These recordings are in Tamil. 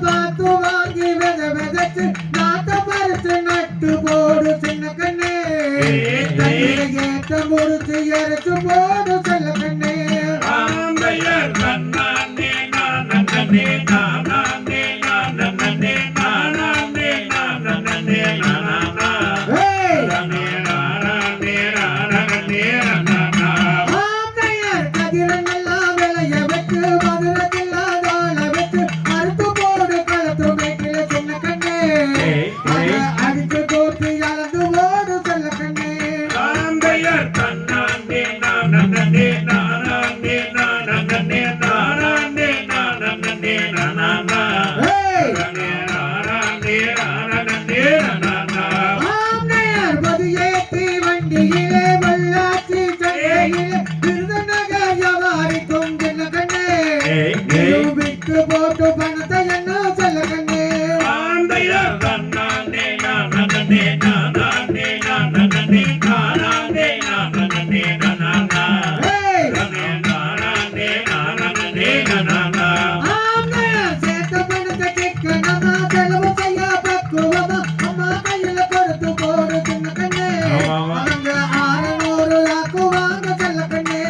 பார்த்து வாங்கி விதைச்சு நாத்த பறிச்சு நட்டு போடு சின்ன கண்ணே ஏத்த முடிச்சு இறைச்சு போடு செல்ல கண்ணே போட்டு பணத்தை என்ன சொல்ல கண்ணே சேர்த்த பணத்தை கேட்க நம்ம செலவு செய்ய பக்குவமா அம்மா கையில கொடுத்து போடு சின்ன கண்ணே அவங்க 600 ஆக்குவாங்க செல்ல கண்ணே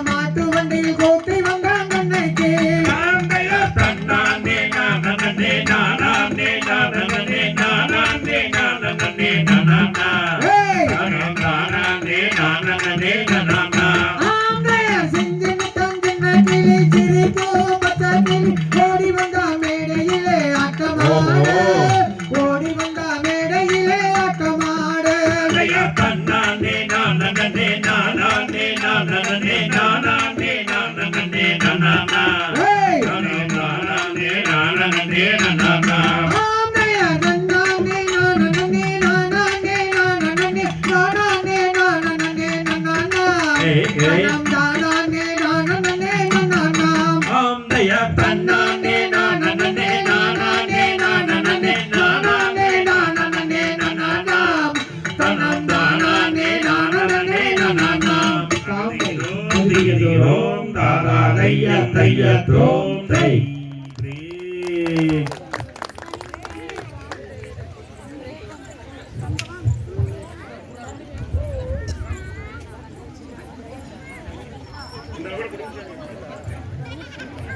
மாட்டு வண்டியில் கூட்டி வந்தாங்க ஓடி வந்தா மேடையிலே ஆட்டமாடு ஓடி வந்தா மேடையிலே ஆட்டமாடு Om Dada Daya Daya Dom Day.